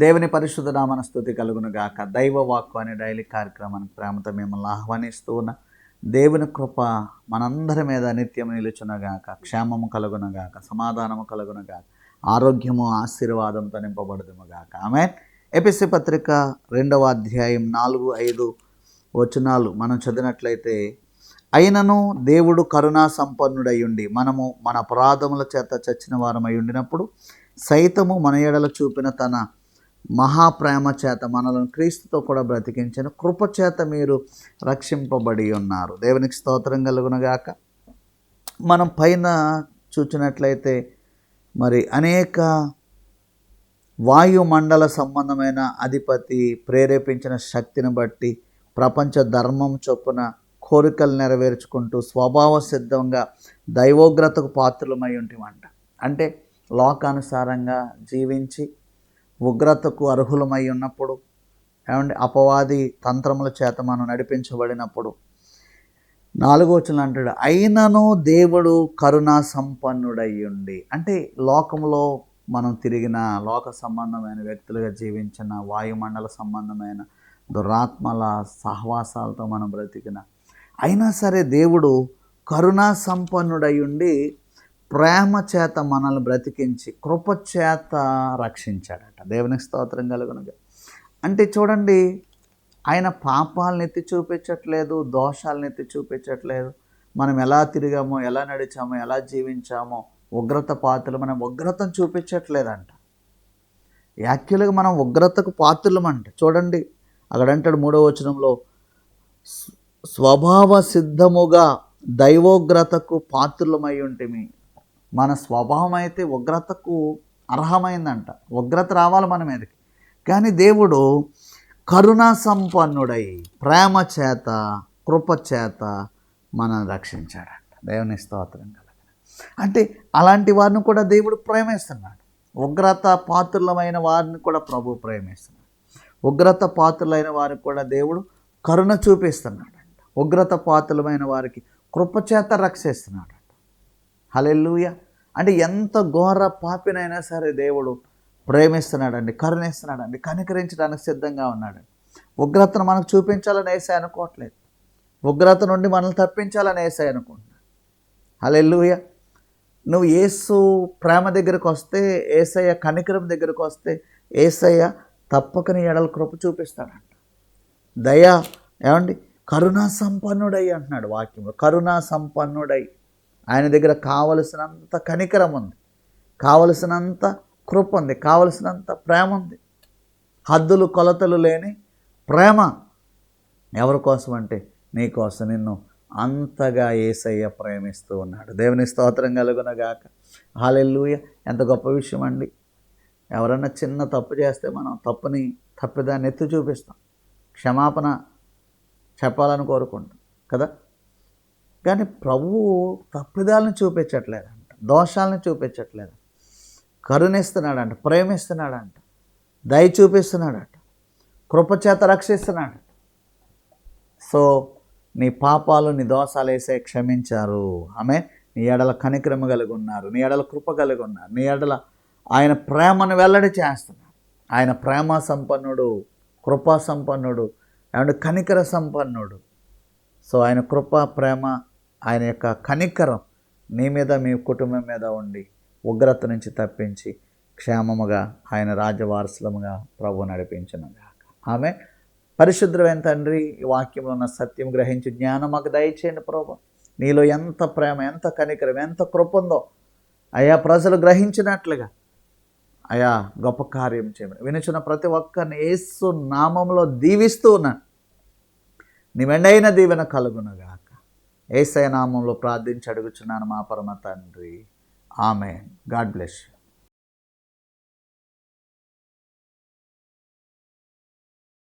దేవుని పరిశుద్ధ నామన స్తుతి కలుగును గాక. దైవ వాక్కు అనే డైలీ కార్యక్రమానికి ప్రేమతో మిమ్మల్ని ఆహ్వానిస్తూ ఉన్న దేవుని కృప మనందరి మీద నిత్యం నిలుచునగాక, క్షేమము కలుగునగాక, సమాధానము కలుగునగాక, ఆరోగ్యము ఆశీర్వాదంతో నింపబడుదుముగాక. ఆమేన్. ఎఫెసీ పత్రిక 2వ అధ్యాయం 4-5 వచనాలు మనం చదివినట్లయితే, అయినను దేవుడు కరుణా సంపన్నుడయ్యుండి మనము మన అపరాధముల చేత చచ్చిన వారమై ఉండినప్పుడు సైతము మన ఎడల చూపిన తన మహాప్రేమ చేత మనలను క్రీస్తుతో కూడా బ్రతికించిన కృపచేత మీరు రక్షింపబడి ఉన్నారు. దేవునికి స్తోత్రం కలుగునగాక. మనం పైన చూచినట్లయితే మరి అనేక వాయుమండల సంబంధమైన అధిపతి ప్రేరేపించిన శక్తిని బట్టి ప్రపంచ ధర్మం చొప్పున కోరికలు నెరవేర్చుకుంటూ స్వభావ సిద్ధంగా దైవోగ్రతకు పాత్రలమై ఉంటామంట. అంటే లోకానుసారంగా జీవించి ఉగ్రతకు అర్హులమై ఉన్నప్పుడు, అపవాది తంత్రముల చేత మనం నడిపించబడినప్పుడు 4వ వచనం అంటాడు, అయినను దేవుడు కరుణా సంపన్నుడయ్యుండి. అంటే లోకంలో మనం తిరిగిన, లోక సంబంధమైన వ్యక్తులుగా జీవించిన, వాయుమండల సంబంధమైన దురాత్మల సహవాసాలతో మనం బ్రతికిన, అయినా సరే దేవుడు కరుణా సంపన్నుడయ్యుండి ప్రేమ చేత మనల్ని బ్రతికించి కృపచేత రక్షించాడట. దేవునికి స్తోత్రం కలుగునుగా. అంటే చూడండి, ఆయన పాపాలను ఎత్తి చూపించట్లేదు, దోషాలను ఎత్తి చూపించట్లేదు. మనం ఎలా తిరిగామో, ఎలా నడిచామో, ఎలా జీవించామో, ఉగ్రత పాత్రలు, మనం ఉగ్రతను చూపించట్లేదంట. యాక్చువల్గా మనం ఉగ్రతకు పాత్రలమంట. చూడండి, అక్కడంటాడు 3వ వచనంలో, స్వభావ సిద్ధముగా దైవోగ్రతకు పాత్రలమై ఉంటిమి. మన స్వభావం అయితే ఉగ్రతకు అర్హమైందంట. ఉగ్రత రావాలి మన మీదకి. కానీ దేవుడు కరుణా సంపన్నుడై ప్రేమ చేత కృపచేత మనల్ని రక్షించాడంట. దేవుని స్తోత్రం కలగ. అంటే అలాంటి వారిని కూడా దేవుడు ప్రేమిస్తున్నాడు. ఉగ్రత పాత్రులమైన వారిని కూడా ప్రభు ప్రేమిస్తున్నాడు. ఉగ్రత పాత్రులైన వారికి కూడా దేవుడు కరుణ చూపిస్తున్నాడంట. ఉగ్రత పాత్రులమైన వారికి కృపచేత రక్షిస్తున్నాడంట. హల్లెలూయా. అంటే ఎంత ఘోర పాపినైనా సరే దేవుడు ప్రేమిస్తున్నాడండి, కరుణిస్తున్నాడండి, కనికరించడానికి సిద్ధంగా ఉన్నాడండి. ఉగ్రతను మనకు చూపించాలని యేసయ్య అనుకోవట్లేదు. ఉగ్రత నుండి మనల్ని తప్పించాలని యేసయ్య అనుకుంటున్నాడు. హల్లెలూయా. నువ్వు యేసు ప్రేమ దగ్గరకు వస్తే, యేసయ్య కనికరం దగ్గరకు వస్తే, యేసయ్య తప్పక నీ ఎడల కృప చూపిస్తాడంట. దయ కరుణా సంపన్నుడై అంటున్నాడు వాక్యంలో. కరుణా సంపన్నుడై, ఆయన దగ్గర కావలసినంత కనికరం ఉంది, కావలసినంత కృప ఉంది, కావలసినంత ప్రేమ ఉంది. హద్దులు కొలతలు లేని ప్రేమ. ఎవరి కోసం అంటే నీ కోసం. నిన్ను అంతగా యేసయ్య ప్రేమిస్తూ ఉన్నాడు. దేవుని స్తోత్రం కలుగునగాక. హల్లెలూయా. ఎంత గొప్ప విషయం అండి. ఎవరన్నా చిన్న తప్పు చేస్తే మనం తప్పిదాన్ని ఎత్తి చూపిస్తాం, క్షమాపణ చెప్పాలని కోరుకుంటాం కదా. కానీ ప్రభువు తప్పిదాలను చూపించట్లేదంట, దోషాలను చూపించట్లేదు. కరుణిస్తున్నాడంట, ప్రేమిస్తున్నాడంట, దయ చూపిస్తున్నాడట, కృపచేత రక్షిస్తున్నాడు. సో నీ పాపాలు, నీ దోషాలు యేసయ్య క్షమించారు. ఆమె నీ ఎడల కనికరము కలిగి ఉన్నారు, నీ ఎడల కృప కలిగి ఉన్నారు, నీ ఎడల ఆయన ప్రేమను వెల్లడి చేస్తున్నాడు. ఆయన ప్రేమ సంపన్నుడు, కృపా సంపన్నుడు, కనికర సంపన్నుడు. సో ఆయన కృప, ప్రేమ, ఆయన యొక్క కనికరం నీ మీద, మీ కుటుంబం మీద ఉండి ఉగ్రత నుంచి తప్పించి క్షేమముగా ఆయన రాజ్యవారసులముగా ప్రభు నడిపించునుగాక. ఆమె పరిశుద్ధమైన తండ్రి, ఈ వాక్యంలో ఉన్న సత్యం గ్రహించి జ్ఞానం మాకు దయచేయండి ప్రభు. నీలో ఎంత ప్రేమ, ఎంత కనికరం, ఎంత కృప ఉందో అయా ప్రజలు గ్రహించినట్లుగా అయా గొప్ప కార్యం చేయమని వినుచున్న ప్రతి ఒక్కరిని యేసు నామంలో దీవిస్తూ ఉన్నాను. నీ మెండైన దీవెన కలుగునుగాక. యేసయ్య నామంలో ప్రార్థించి అడుగుచున్నాను మా పరమ తండ్రి. ఆమేన్. God bless you.